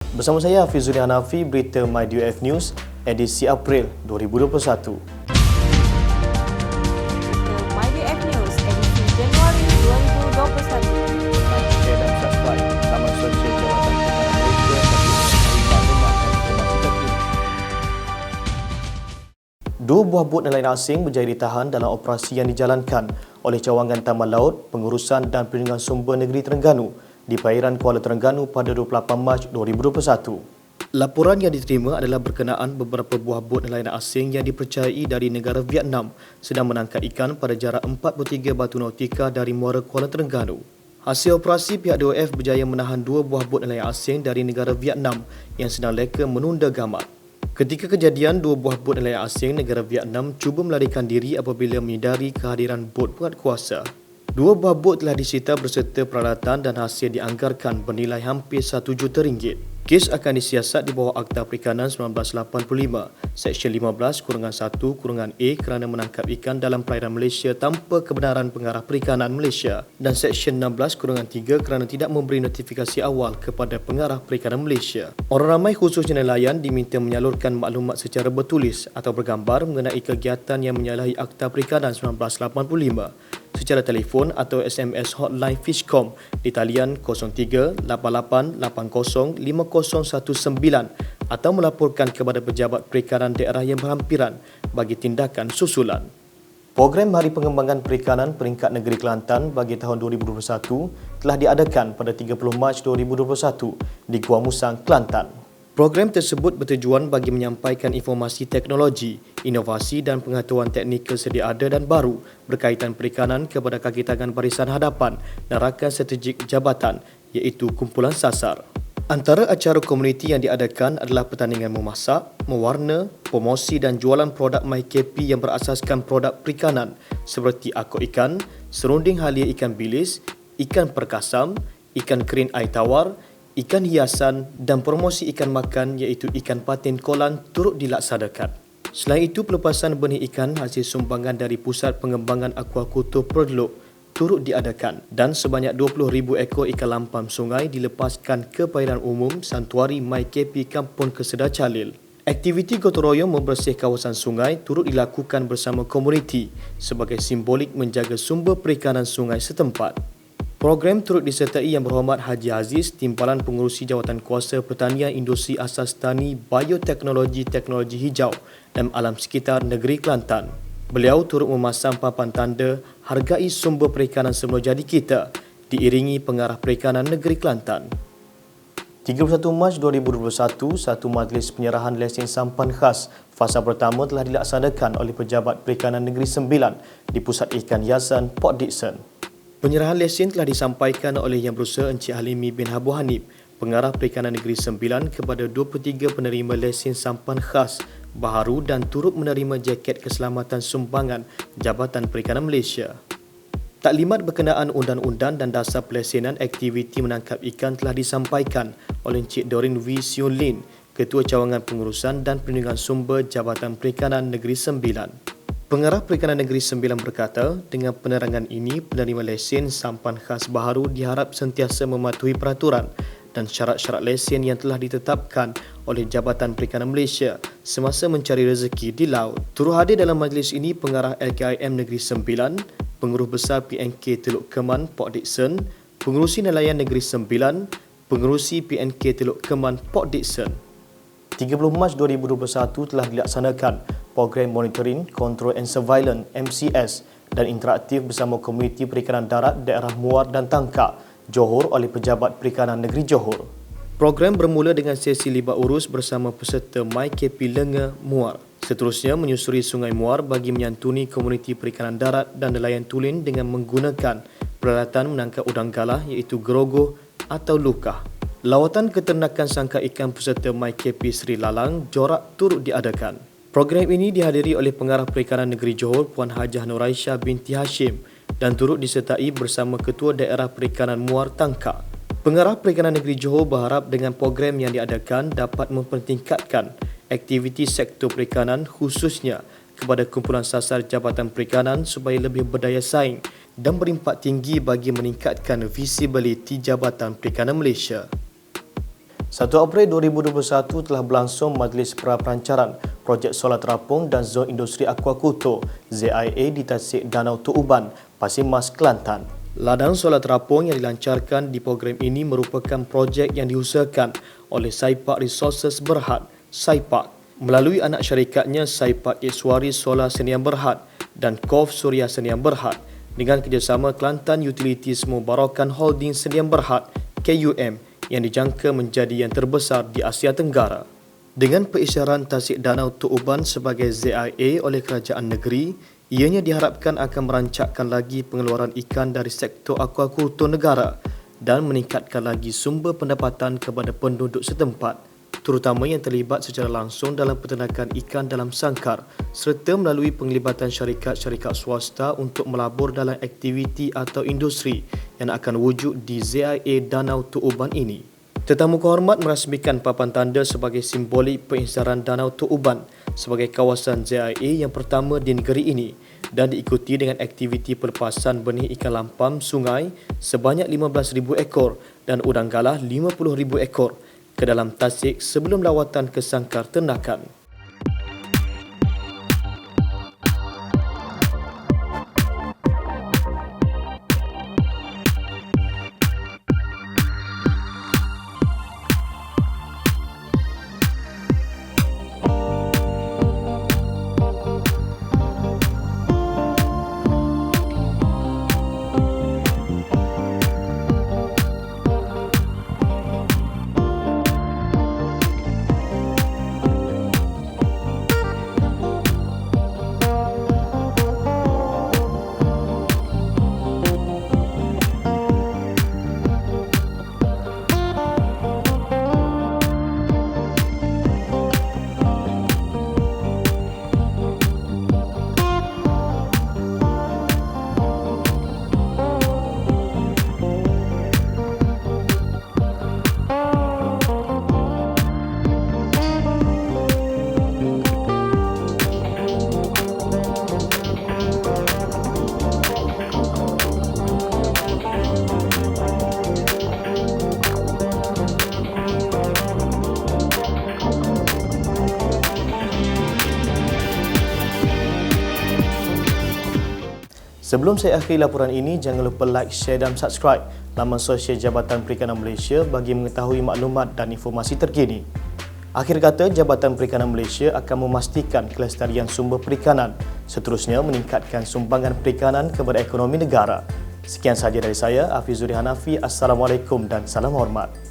Bersama saya Hafizul Hanafi, berita MyDUF News, edisi April 2021. MyDUF News, edisi Januari 2021. Share dan subscribe laman sosial Jabatan Perikanan Malaysia Dua buah bot nelayan asing berjaya ditahan dalam operasi yang dijalankan oleh Cawangan Taman Laut, Pengurusan dan Perlindungan Sumber Negeri Terengganu di perairan Kuala Terengganu pada 28 Mac 2021. Laporan yang diterima adalah berkenaan beberapa buah bot nelayan asing yang dipercayai dari negara Vietnam sedang menangkap ikan pada jarak 43 batu nautika dari muara Kuala Terengganu. Hasil operasi, pihak DOF berjaya menahan dua buah bot nelayan asing dari negara Vietnam yang sedang leka menunda gamat. Ketika kejadian, dua buah bot nelayan asing negara Vietnam cuba melarikan diri apabila menyedari kehadiran bot penguatkuasa. Dua buah bot telah disita berserta peralatan dan hasil dianggarkan bernilai hampir RM1 juta. Kes akan disiasat di bawah Akta Perikanan 1985, Seksyen 15-1-A kerana menangkap ikan dalam perairan Malaysia tanpa kebenaran pengarah perikanan Malaysia dan Seksyen 16-3 kerana tidak memberi notifikasi awal kepada pengarah perikanan Malaysia. Orang ramai khususnya nelayan diminta menyalurkan maklumat secara bertulis atau bergambar mengenai kegiatan yang menyalahi Akta Perikanan 1985 secara telefon atau SMS hotline Fishcom di talian 0388805019 atau melaporkan kepada pejabat perikanan daerah yang berhampiran bagi tindakan susulan. Program Hari Pengembangan Perikanan Peringkat Negeri Kelantan bagi tahun 2021 telah diadakan pada 30 Mac 2021 di Gua Musang, Kelantan. Program tersebut bertujuan bagi menyampaikan informasi teknologi, inovasi dan pengetahuan teknikal sedia ada dan baru berkaitan perikanan kepada kaki tangan barisan hadapan dan rakan strategik jabatan iaitu kumpulan sasar. Antara acara komuniti yang diadakan adalah pertandingan memasak, mewarna, promosi dan jualan produk MyKP yang berasaskan produk perikanan seperti akok ikan, serunding halia ikan bilis, ikan perkasam, ikan kerin air tawar, ikan hiasan dan promosi ikan makan iaitu ikan patin kolan turut dilaksanakan. Selain itu, pelepasan benih ikan hasil sumbangan dari Pusat Pengembangan Akuakultur Perlok turut diadakan dan sebanyak 20,000 ekor ikan lampam sungai dilepaskan ke perairan umum Santuari MyKP Kampung Kesedah Calil. Aktiviti gotong royong membersih kawasan sungai turut dilakukan bersama komuniti sebagai simbolik menjaga sumber perikanan sungai setempat. Program turut disertai Yang Berhormat Haji Aziz, Timbalan Pengurusi Jawatan Kuasa Pertanian Industri Asas Tani, Bioteknologi, Teknologi Hijau dan Alam Sekitar Negeri Kelantan. Beliau turut memasang papan tanda Hargai Sumber Perikanan Semula Jadi Kita diiringi Pengarah Perikanan Negeri Kelantan. 31 Mac 2021, satu majlis penyerahan lesen sampan khas fasa pertama telah dilaksanakan oleh Pejabat Perikanan Negeri Sembilan di Pusat Ikan Hiasan Port Dickson. Penyerahan lesen telah disampaikan oleh Yang Berusaha Encik Halimi bin Abu Hanif, Pengarah Perikanan Negeri Sembilan kepada 23 penerima lesen sampan khas baharu dan turut menerima jaket keselamatan sumbangan Jabatan Perikanan Malaysia. Taklimat berkenaan undang-undang dan dasar pelesenan aktiviti menangkap ikan telah disampaikan oleh Encik Doreen V. Sion Lin, Ketua Cawangan Pengurusan dan Perlindungan Sumber Jabatan Perikanan Negeri Sembilan. Pengarah Perikanan Negeri Sembilan berkata, dengan penerangan ini, penerima lesen sampan khas baharu diharap sentiasa mematuhi peraturan dan syarat-syarat lesen yang telah ditetapkan oleh Jabatan Perikanan Malaysia semasa mencari rezeki di laut. Turut hadir dalam majlis ini Pengarah LKIM Negeri Sembilan, Penguruh Besar PNK Teluk Keman Port Dickson, Pengurusi Nelayan Negeri Sembilan, Pengurusi PNK Teluk Keman Port Dickson. 30 Mac 2021 telah dilaksanakan Program Monitoring, Control and Surveillance MCS dan interaktif bersama Komuniti Perikanan Darat Daerah Muar dan Tangkak, Johor oleh Pejabat Perikanan Negeri Johor. Program bermula dengan sesi libat urus bersama peserta MyKP Lenga Muar. Seterusnya menyusuri Sungai Muar bagi menyantuni Komuniti Perikanan Darat dan nelayan tulen dengan menggunakan peralatan menangkap udang galah iaitu gerogoh atau lukah. Lawatan keternakan sangka ikan peserta MyKP Sri Lalang Jorak turut diadakan. Program ini dihadiri oleh Pengarah Perikanan Negeri Johor Puan Hajah Nuraisyah binti Hashim dan turut disertai bersama Ketua Daerah Perikanan Muar Tangkak. Pengarah Perikanan Negeri Johor berharap dengan program yang diadakan dapat mempertingkatkan aktiviti sektor perikanan khususnya kepada kumpulan sasar Jabatan Perikanan supaya lebih berdaya saing dan berimpak tinggi bagi meningkatkan visibiliti Jabatan Perikanan Malaysia. 1 April 2021 telah berlangsung Majlis Pra-Perancaran Projek Solar Terapung dan Zon Industri Aquakultur ZIA di Tasik Danau Tok Uban, Pasir Mas, Kelantan. Ladang solar terapung yang dilancarkan di program ini merupakan projek yang diusahakan oleh Saipak Resources Berhad, Saipak, melalui anak syarikatnya Saipak Iswari Solar Sdn Berhad dan KOF Suria Sdn Berhad dengan kerjasama Kelantan Utilities Mubarakan Holding Sdn Berhad, KUM, yang dijangka menjadi yang terbesar di Asia Tenggara. Dengan pengisyarahan Tasik Danau Tok Uban sebagai ZIA oleh kerajaan negeri, ianya diharapkan akan merancakkan lagi pengeluaran ikan dari sektor aquakultur negara dan meningkatkan lagi sumber pendapatan kepada penduduk setempat, terutama yang terlibat secara langsung dalam peternakan ikan dalam sangkar serta melalui penglibatan syarikat-syarikat swasta untuk melabur dalam aktiviti atau industri yang akan wujud di ZIA Danau Tok Uban ini. Tetamu kehormat merasmikan papan tanda sebagai simbolik pengisyarahan Danau Tok Uban sebagai kawasan ZIA yang pertama di negeri ini dan diikuti dengan aktiviti pelepasan benih ikan lampam sungai sebanyak 15,000 ekor dan udang galah 50,000 ekor ke dalam tasik sebelum lawatan ke sangkar ternakan. Sebelum saya akhiri laporan ini, jangan lupa like, share dan subscribe laman sosial Jabatan Perikanan Malaysia bagi mengetahui maklumat dan informasi terkini. Akhir kata, Jabatan Perikanan Malaysia akan memastikan kelestarian sumber perikanan, seterusnya meningkatkan sumbangan perikanan kepada ekonomi negara. Sekian sahaja dari saya, Hafizuri Hanafi. Assalamualaikum dan salam hormat.